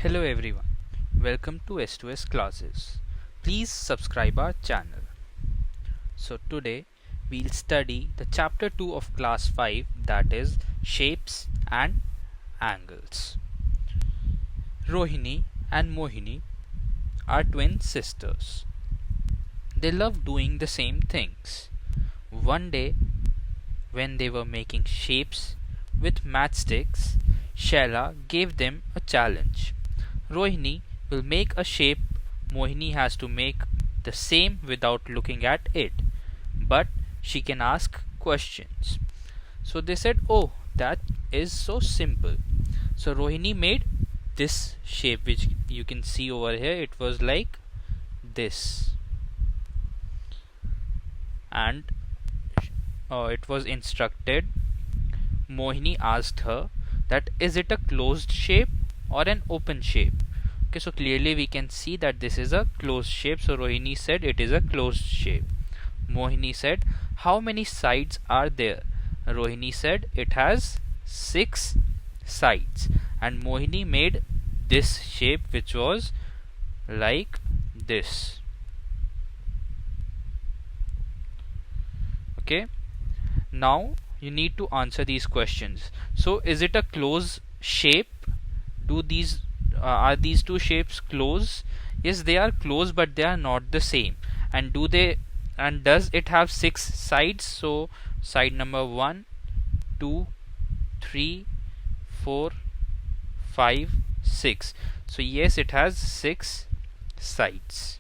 Hello everyone, welcome to S2S classes. Please subscribe our channel. So today we'll study the chapter 2 of class 5, that is shapes and angles. Rohini and Mohini are twin sisters. They love doing the same things. One day when they were making shapes with matchsticks, Shaila gave them a challenge. Rohini will make a shape, Mohini has to make the same without looking at it, but she can ask questions. So they said, oh, that is so simple. So Rohini made this shape which you can see over here. It was like this, and it was instructed. Mohini asked her that is it a closed shape or an open shape. Okay, so clearly we can see that this is a closed shape, so Rohini said it is a closed shape. Mohini said how many sides are there. Rohini said it has 6 sides, and Mohini made this shape which was like this. Okay, now you need to answer these questions. So is it a closed shape? Are these two shapes close? Yes, they are close, but they are not the same. And does it have 6 sides? So side number 1, 2, 3, 4, 5, 6. So yes, it has 6 sides.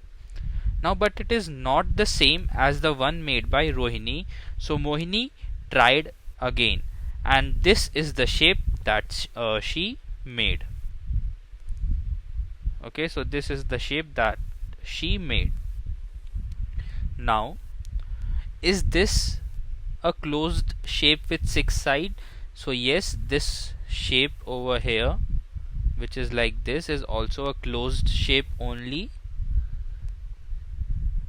Now but it is not the same as the one made by Rohini. So Mohini tried again, and this is the shape that she made. Okay, so this is the shape that she made. Now is this a closed shape with 6 sides? So yes, this shape over here which is like this is also a closed shape only.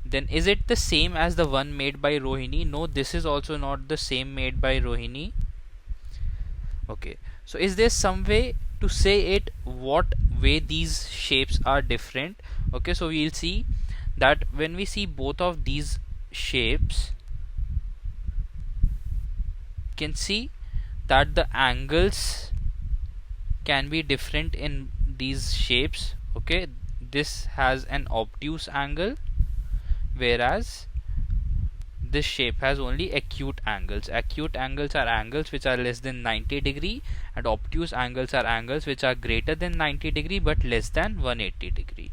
Then is it the same as the one made by Rohini? No, this is also not the same made by Rohini. Okay, so is there some way to say it what way these shapes are different? Okay, so we'll see that when we see both of these shapes, you can see that the angles can be different in these shapes. Okay, this has an obtuse angle, whereas this shape has only acute angles. Acute angles are angles which are less than 90 degree, and obtuse angles are angles which are greater than 90 degree but less than 180 degree.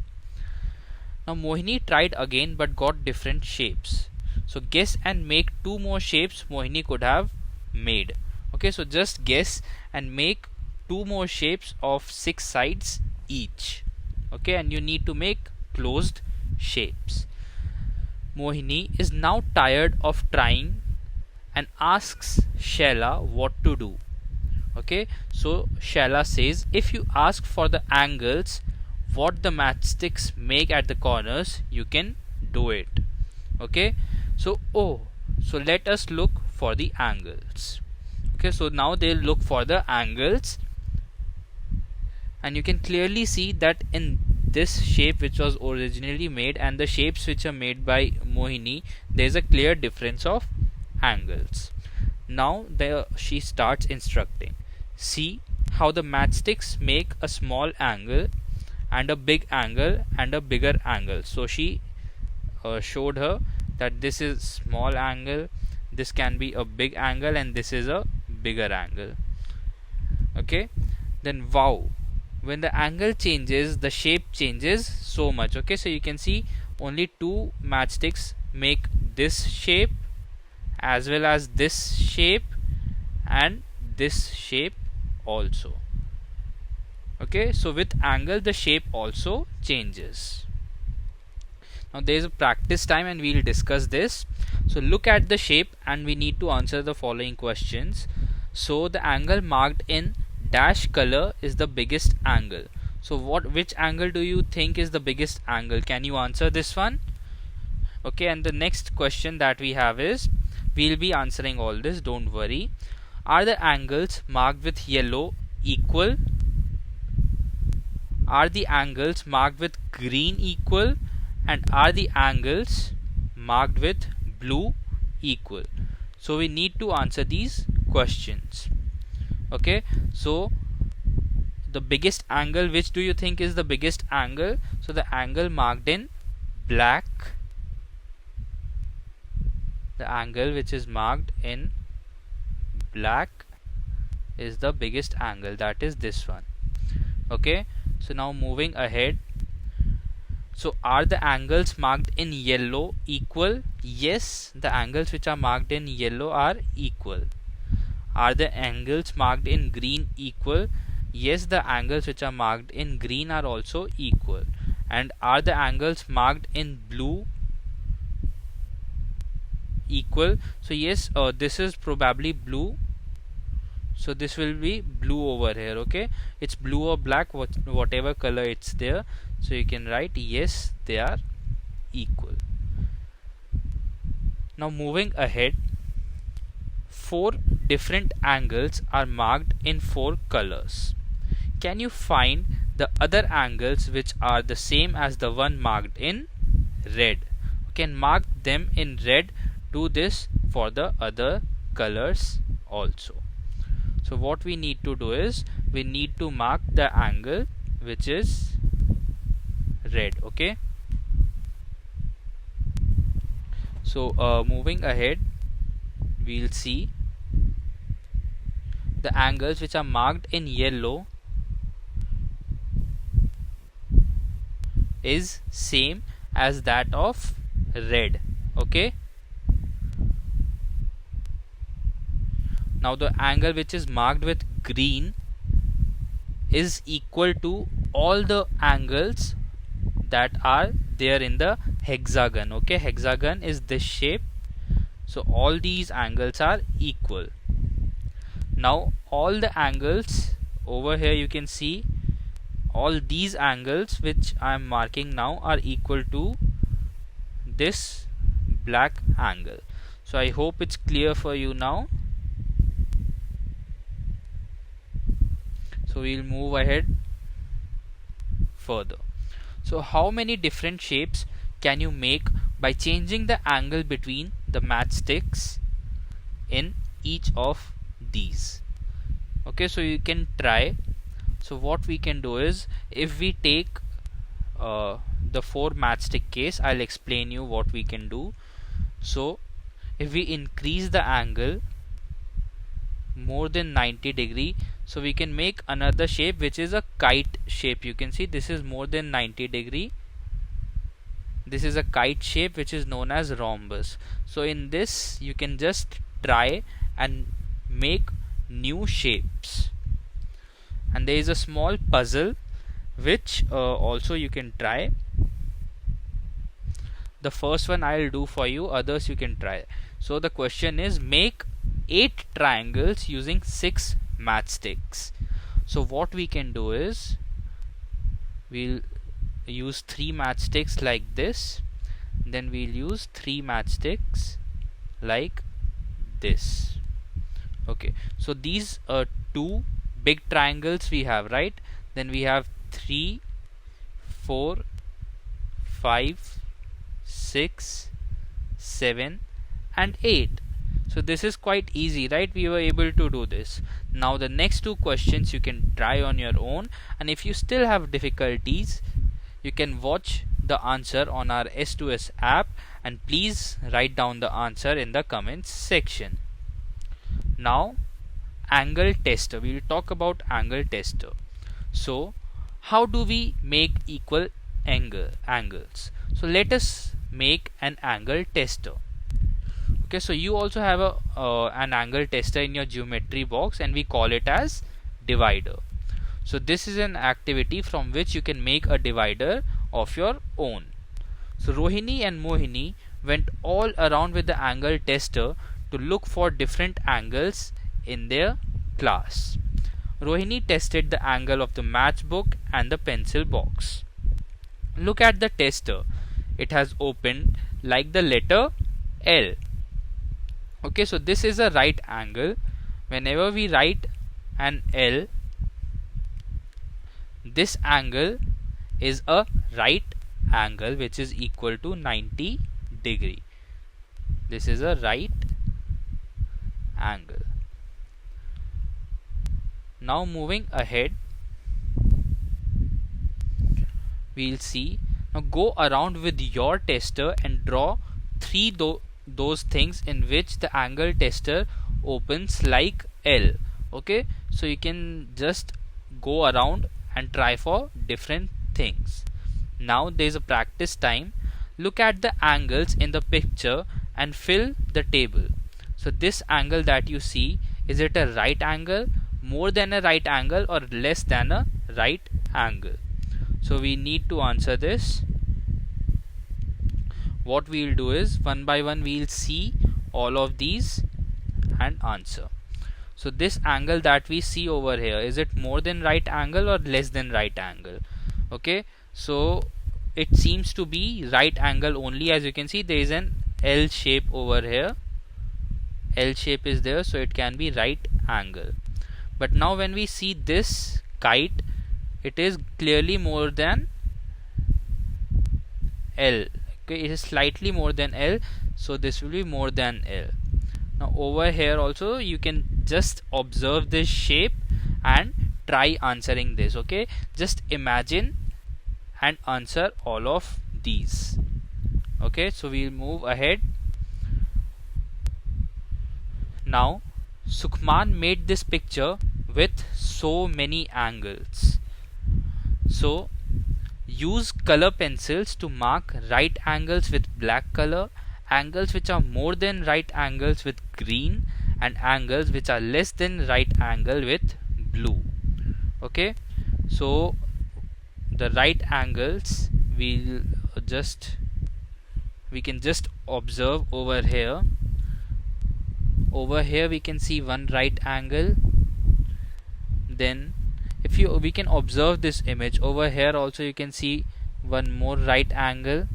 Now Mohini tried again but got different shapes. So guess and make 2 more shapes Mohini could have made. Okay, so just guess and make 2 more shapes of 6 sides each. Okay, and you need to make closed shapes. Mohini is now tired of trying and asks Shaila what to do. Okay, so Shaila says if you ask for the angles what the matchsticks make at the corners, you can do it. Okay, so let us look for the angles. Okay, so now they'll look for the angles, and you can clearly see that in this shape which was originally made and the shapes which are made by Mohini, there is a clear difference of angles. Now she starts instructing. See how the matchsticks make a small angle and a big angle and a bigger angle. So she showed her that this is small angle, this can be a big angle, and this is a bigger angle. Okay, then wow, when the angle changes, the shape changes so much. Okay, so you can see only 2 matchsticks make this shape as well as this shape and this shape also. Okay, so with angle the shape also changes. Now there is a practice time and we'll discuss this. So look at the shape and we need to answer the following questions. So the angle marked in dash color is the biggest angle. So which angle do you think is the biggest angle? Can you answer this one? Okay, and the next question that we have is, we'll be answering all this, don't worry. Are the angles marked with yellow equal? are the angles marked with green equal, and are the angles marked with blue equal? So we need to answer these questions. Okay, so the biggest angle, which do you think is the biggest angle? So the angle marked in black, the angle which is marked in black is the biggest angle, that is this one. Okay, so now moving ahead, so are the angles marked in yellow equal? Yes, the angles which are marked in yellow are equal. Are the angles marked in green equal? Yes, the angles which are marked in green are also equal. And are the angles marked in blue equal? So yes, this is probably blue, so this will be blue over here. Okay, it's blue or black, whatever color it's there, so you can write yes, they are equal. Now moving ahead, 4 different angles are marked in 4 colors. Can you find the other angles which are the same as the one marked in red? You can mark them in red. Do this for the other colors also. So what we need to do is we need to mark the angle which is red. Okay, so moving ahead, we'll see the angles which are marked in yellow is same as that of red. Okay, now the angle which is marked with green is equal to all the angles that are there in the hexagon. Okay, hexagon is this shape, so all these angles are equal. Now all the angles over here, you can see all these angles which I am marking now are equal to this black angle. So I hope it's clear for you now. So we'll move ahead further. So how many different shapes can you make by changing the angle between the matchsticks in each of these? Okay, so you can try. So what we can do is, if we take the 4 matchstick case, I'll explain you what we can do. So if we increase the angle more than 90 degree, so we can make another shape which is a kite shape. You can see this is more than 90 degree. This is a kite shape which is known as rhombus. So in this you can just try and make new shapes. And there is a small puzzle which also you can try. The first one I'll do for you, others you can try. So the question is, make 8 triangles using 6 matchsticks. So what we can do is, we'll use 3 matchsticks like this, then we'll use 3 matchsticks like this. Okay, so these are 2 big triangles we have, right? Then we have 3, 4, 5, 6, 7 and 8. So this is quite easy, right? We were able to do this. Now the next 2 questions you can try on your own, and if you still have difficulties, you can watch the answer on our S2S app, and please write down the answer in the comments section. Now angle tester, we will talk about angle tester. So how do we make equal angles? So let us make an angle tester. Okay, so you also have an angle tester in your geometry box, and we call it as divider. So this is an activity from which you can make a divider of your own. So Rohini and Mohini went all around with the angle tester to look for different angles in their class. Rohini tested the angle of the matchbook and the pencil box. Look at the tester. It has opened like the letter L. Okay, so this is a right angle. Whenever we write an L, this angle is a right angle which is equal to 90 degree. This is a right angle. Now moving ahead, we'll see. Now go around with your tester and draw three those things in which the angle tester opens like L. Okay, so you can just go around and try for different things. Now there is a practice time. Look at the angles in the picture and fill the table. So this angle that you see, is it a right angle, more than a right angle, or less than a right angle? So we need to answer this. What we'll do is one by one we'll see all of these and answer. So this angle that we see over here, is it more than right angle or less than right angle? Okay, so it seems to be right angle only. As you can see, there is an L shape over here. L shape is there, so it can be right angle. But now when we see this kite, it is clearly more than L. Okay, it is slightly more than L, so this will be more than L. Now over here also you can just observe this shape and try answering this. Okay, just imagine and answer all of these. Okay, so we'll move ahead. Now Sukhman made this picture with so many angles. So use color pencils to mark right angles with black color, angles which are more than right angles with green, and angles which are less than right angle with blue. Okay, so the right angles we can just observe over here. Over here we can see one right angle. Then if we can observe this image over here also, you can see one more right angle.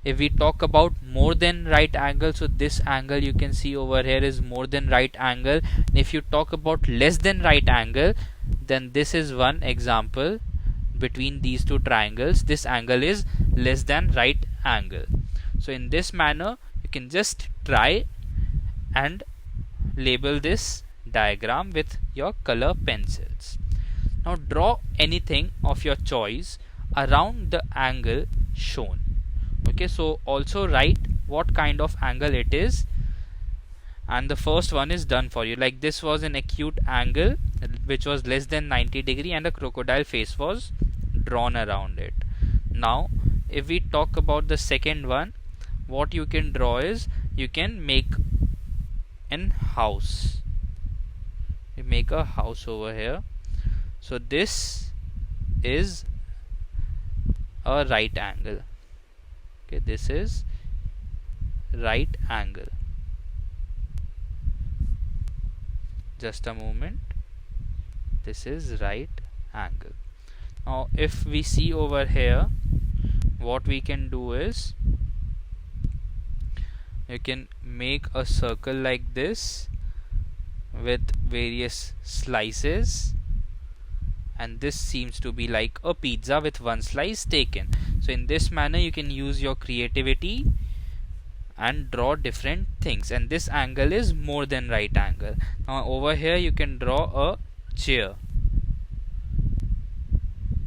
If we talk about more than right angle, so this angle you can see over here is more than right angle. And if you talk about less than right angle, then this is one example between these two triangles. This angle is less than right angle. So in this manner you can just try and label this diagram with your color pencils. Now draw anything of your choice around the angle shown. Okay, so also write what kind of angle it is, and the first one is done for you. Like this was an acute angle which was less than 90 degree and a crocodile face was drawn around it. Now if we talk about the second one, what you can draw is you can make an house. You make a house over here. So this is a right angle. Okay, this is right angle. Just a moment. This is right angle. Now if we see over here, what we can do is you can make a circle like this with various slices, and this seems to be like a pizza with one slice taken. So in this manner you can use your creativity and draw different things, and this angle is more than right angle. Now over here you can draw a chair.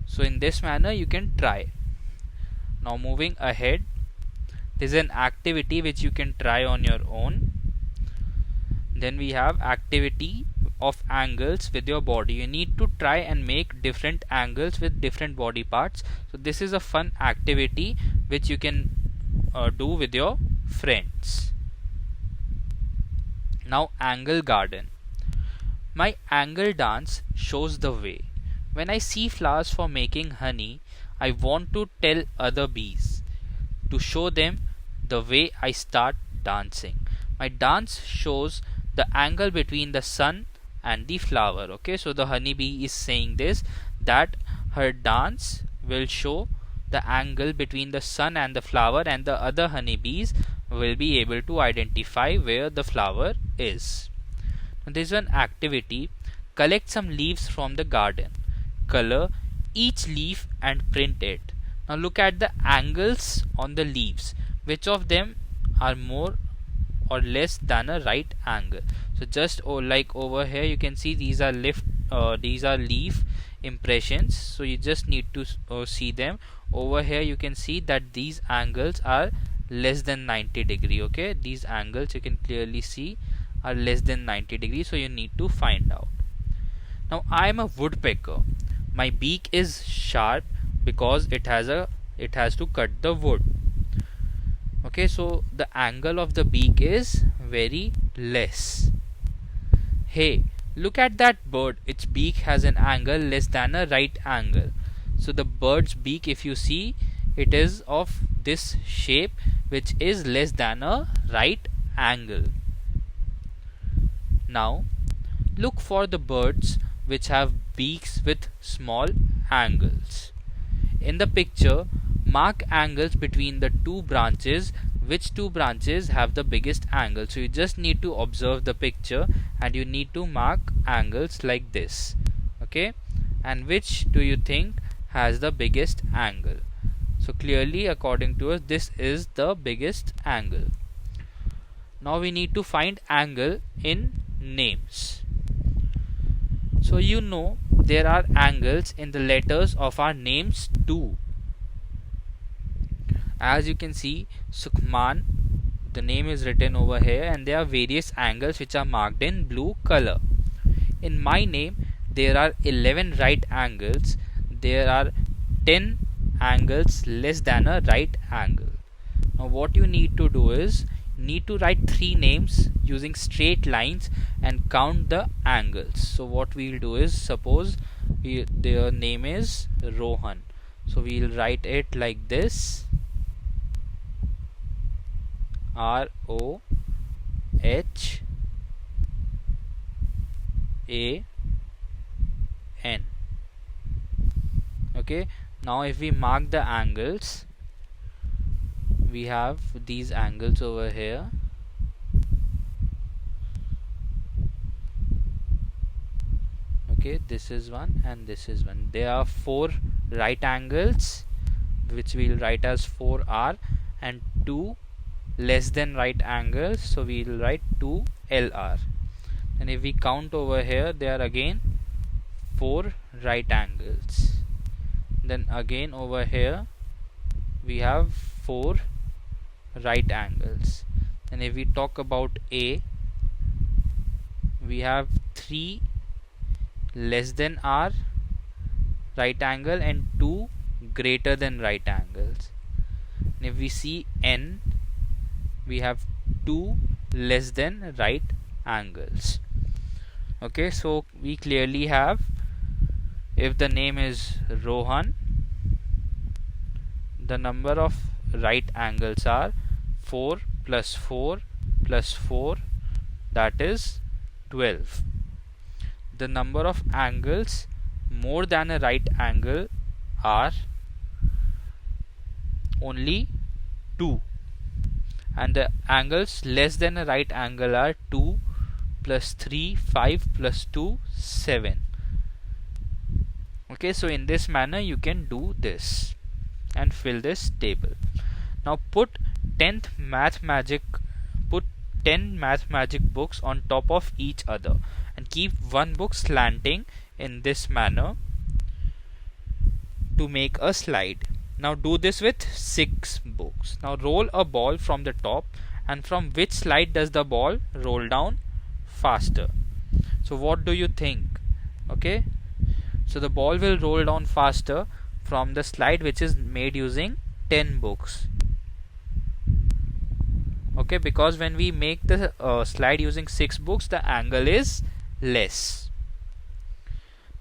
So in this manner you can try. Now moving ahead, this is an activity which you can try on your own. Then we have activity of angles with your body. You need to try and make different angles with different body parts. So this is a fun activity which you can do with your friends. Now angle garden. My angle dance shows the way. When I see flowers for making honey, I want to tell other bees to show them the way I start dancing. My dance shows the angle between the sun and the flower. Okay, so the honeybee is saying this, that her dance will show the angle between the sun and the flower, and the other honeybees will be able to identify where the flower is. Now, there is one activity: collect some leaves from the garden, color each leaf and print it. Now look at the angles on the leaves. Which of them are more or less than a right angle? So just like over here you can see these are leaf impressions, so you just need to see them. Over here you can see that these angles are less than 90 degree. Okay, these angles you can clearly see are less than 90 degrees, so you need to find out. Now I am a woodpecker. My beak is sharp because it has to cut the wood. Okay, so the angle of the beak is very less. Hey, look at that bird. Its beak has an angle less than a right angle. So the bird's beak, if you see, it is of this shape, which is less than a right angle. Now look for the birds which have beaks with small angles. In the picture, mark angles between the two branches. Which two branches have the biggest angle? So you just need to observe the picture and you need to mark angles like this. Okay, and which do you think has the biggest angle? So clearly, according to us, this is the biggest angle. Now we need to find angle in names. So you know there are angles in the letters of our names too. As you can see, Sukhman, the name is written over here, and there are various angles which are marked in blue color. In my name there are 11 right angles. There are 10 angles less than a right angle. Now what you need to do is need to write 3 names using straight lines and count the angles. So what we'll do is, suppose their name is Rohan, so we'll write it like this: ROHAN. Okay, now if we mark the angles, we have these angles over here. Okay, this is one and this is one. There are 4 right angles which we'll write as 4R, and 2 less than right angles, so we'll write 2LR. And if we count over here, there are again 4 right angles. Then again over here we have 4 right angles. And if we talk about A, we have 3 less than R right angle and 2 greater than right angles. And if we see N, we have 2 less than right angles. Okay, so we clearly have, if the name is Rohan, the number of right angles are 4 plus 4 plus 4, that is 12. The number of angles more than a right angle are only 2, and the angles less than a right angle are 2 plus 3 5 plus 2 7. Okay, so in this manner you can do this and fill this table. Now put 10 math magic books on top of each other and keep one book slanting in this manner to make a slide. Now do this with 6 books. Now roll a ball from the top, and from which slide does the ball roll down faster? So what do you think? Okay, so the ball will roll down faster from the slide which is made using 10 books. Okay, because when we make the slide using 6 books, the angle is less.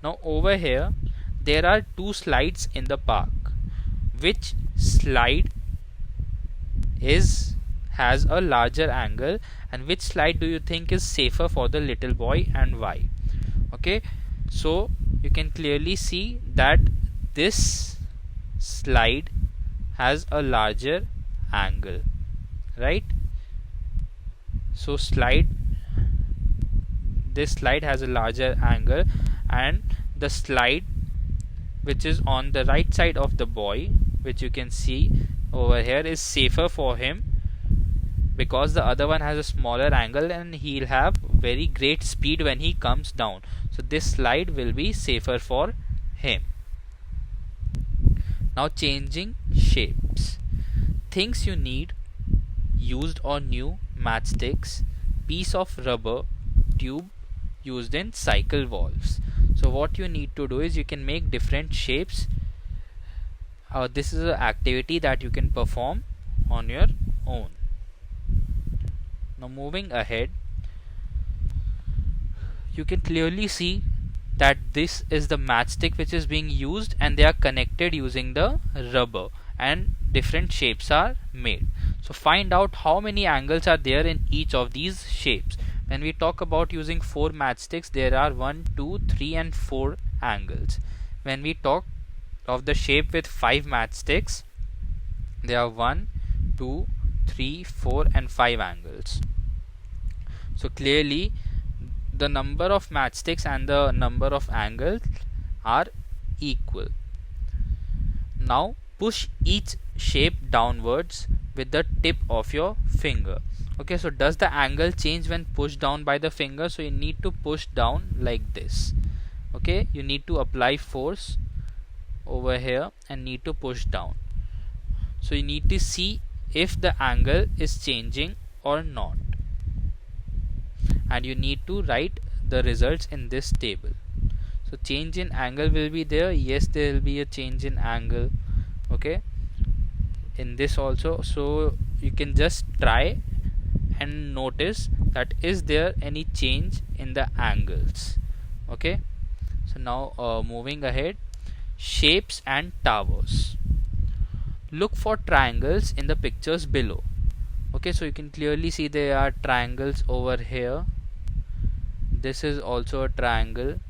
Now over here there are 2 slides in the park. Which slide has a larger angle, and which slide do you think is safer for the little boy, and why? Okay, so you can clearly see that this slide has a larger angle, right? So this slide has a larger angle, and the slide which is on the right side of the boy, which you can see over here, is safer for him because the other one has a smaller angle and he'll have very great speed when he comes down. So this slide will be safer for him. Now changing shapes. Things you need: used or new matchsticks, piece of rubber, tube used in cycle valves. So what you need to do is you can make different shapes. This is an activity that you can perform on your own. Now moving ahead, you can clearly see that this is the matchstick which is being used, and they are connected using the rubber, and different shapes are made. So find out how many angles are there in each of these shapes. When we talk about using 4 matchsticks, there are 1, 2, 3 and 4 angles. When we talk of the shape with 5 matchsticks, there are 1, 2, 3, 4 and 5 angles. So clearly the number of matchsticks and the number of angles are equal. Now push each shape downwards with the tip of your finger. Okay, so does the angle change when pushed down by the finger? So you need to push down like this. Okay, you need to apply force over here and need to push down. So you need to see if the angle is changing or not, and you need to write the results in this table. So change in angle will be there. Yes, there will be a change in angle. Okay, in this also. So you can just try and notice that is there any change in the angles. Okay, so now moving ahead, shapes and towers. Look for triangles in the pictures below. Okay, so you can clearly see there are triangles over here. This is also a triangle.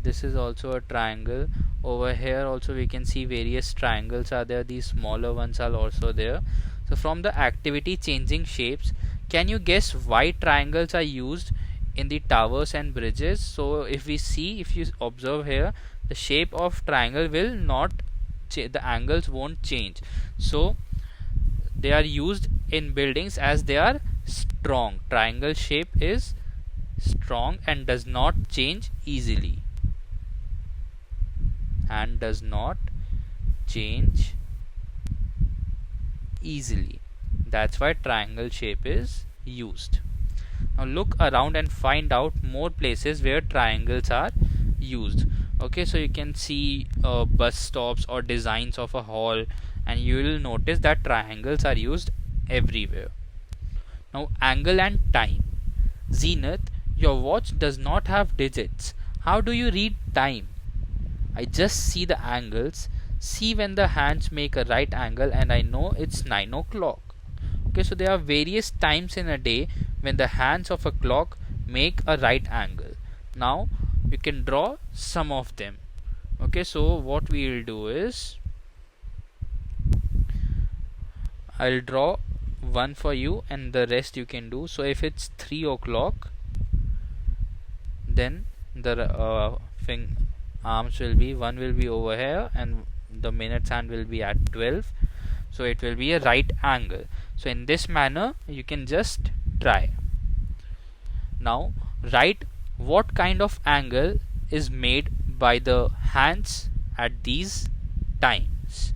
This is also a triangle. Over here also we can see various triangles are there. These smaller ones are also there. So from the activity changing shapes, can you guess why triangles are used in the towers and bridges? So if we see, if you observe here, the shape of triangle will not the angles won't change. So they are used in buildings as they are strong. Triangle shape is strong and does not change easily, and does not change easily. That's why triangle shape is used. Now look around and find out more places where triangles are used. Okay, so you can see bus stops or designs of a hall, and you will notice that triangles are used everywhere. Now angle and time. Zenith, your watch does not have digits. How do you read time? I just see the angles. See when the hands make a right angle and I know it's 9 o'clock. Okay, so there are various times in a day when the hands of a clock make a right angle. Now you can draw some of them. Okay, so what we will do is I'll draw one for you and the rest you can do. So if it's 3 o'clock, then the arms will be, one will be over here and the minutes hand will be at 12. So it will be a right angle. So in this manner you can just try. Now write what kind of angle is made by the hands at these times.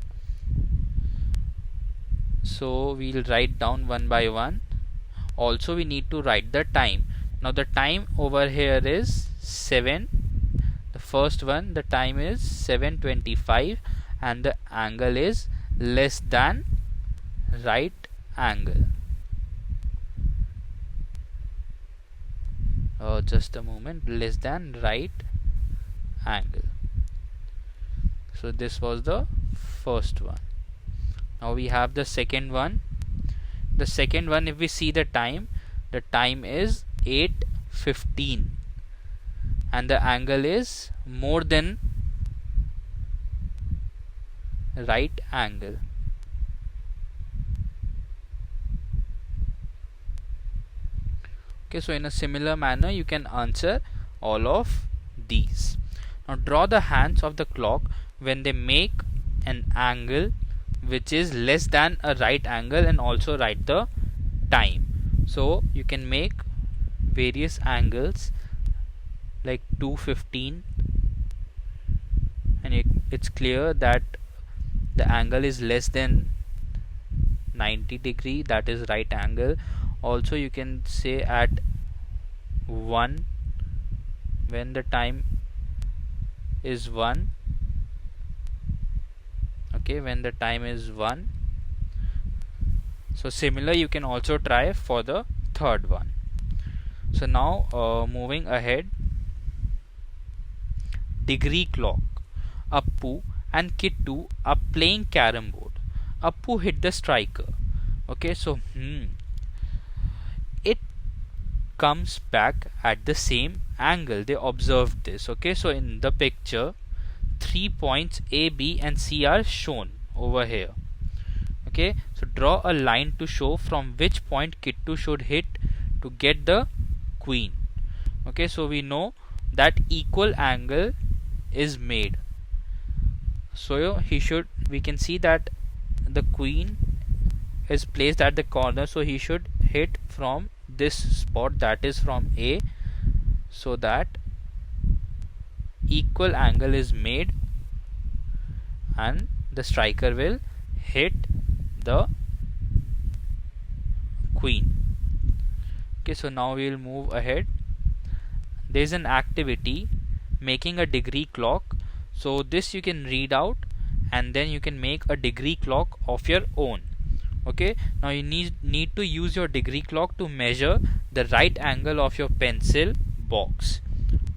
So we'll write down one by one. Also we need to write the time. Now the time over here is 7. The first one, the time is 7:25 and the angle is less than right angle. Just a moment, less than right angle. So this was the first one. Now we have the second one. The second one, if we see the time is 8:15 and the angle is more than right angle. Okay, so in a similar manner you can answer all of these. Now draw the hands of the clock when they make an angle which is less than a right angle and also write the time. So you can make various angles like 215, and it's clear that the angle is less than 90 degree, that is right angle. Also you can say at 1, when the time is 1, okay, when the time is 1. So similar you can also try for the third one. So now moving ahead, degree clock. Appu and Kittu are playing carom board. Appu hit the striker. Okay, so it comes back at the same angle. They observed this. Okay, so in the picture 3 points A, B and C are shown over here. Okay, so draw a line to show from which point Kittu should hit to get the queen. Okay, so we know that equal angle is made. So we can see that the queen is placed at the corner, so he should hit from this spot, that is from A, so that equal angle is made and the striker will hit the queen. Okay, so now we will move ahead. There is an activity making a degree clock. So this you can read out and then you can make a degree clock of your own. Okay, now you need to use your degree clock to measure the right angle of your pencil box.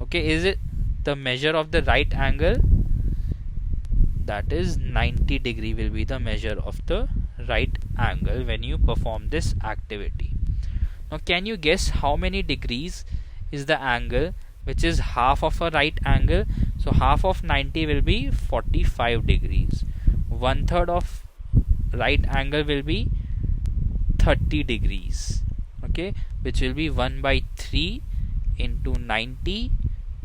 Okay, is it the measure of the right angle? That is 90 degree will be the measure of the right angle when you perform this activity. Now can you guess how many degrees is the angle which is half of a right angle? So half of 90 will be 45 degrees. 1/3 of right angle will be 30 degrees. Okay, which will be 1/3 into 90,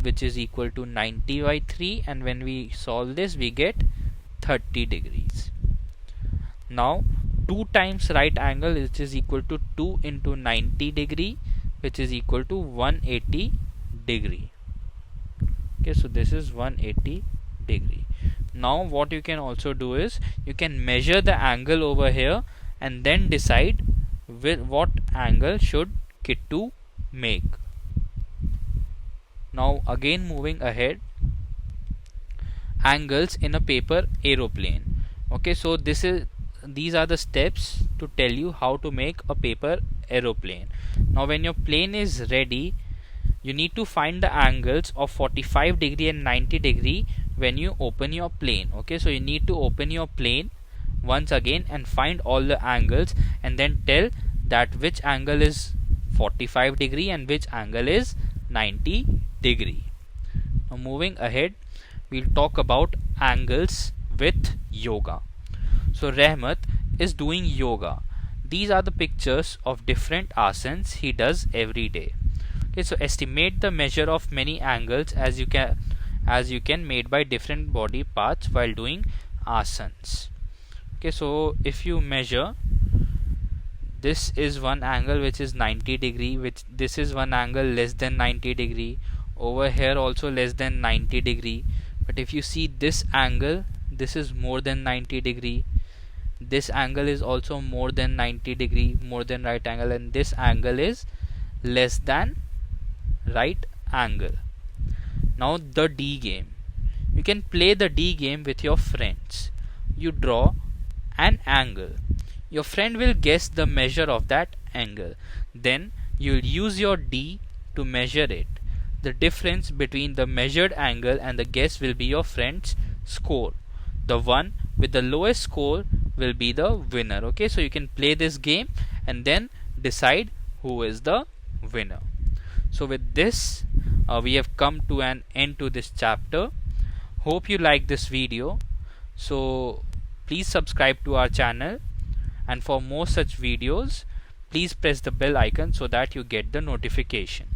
which is equal to 90/3, and when we solve this we get 30 degrees. Now 2 times right angle, which is equal to 2 into 90 degree, which is equal to 180 degree. Okay, so this is 180 degree. Now what you can also do is you can measure the angle over here and then decide what angle should Kittu make. Now again moving ahead, angles in a paper aeroplane. Okay, so these are the steps to tell you how to make a paper aeroplane. Now when your plane is ready, you need to find the angles of 45 degree and 90 degree when you open your plane. Okay, so you need to open your plane once again and find all the angles and then tell that which angle is 45 degree and which angle is 90 degree. Now moving ahead, we'll talk about angles with yoga. So Rahmat is doing yoga. These are the pictures of different asanas he does every day. Okay, so estimate the measure of many angles as you can made by different body parts while doing asanas. Okay, so if you measure, this is one angle which is 90 degree, which this is one angle less than 90 degree, over here also less than 90 degree. But if you see this angle, this is more than 90 degree, this angle is also more than 90 degree, more than right angle, and this angle is less than right angle. Now the D game. You can play the D game with your friends. You draw an angle. Your friend will guess the measure of that angle. Then you'll use your D to measure it. The difference between the measured angle and the guess will be your friend's score. The one with the lowest score will be the winner. Okay, so you can play this game and then decide who is the winner. So with this we have come to an end to this chapter. Hope you like this video. So please subscribe to our channel, and for more such videos please press the bell icon so that you get the notification.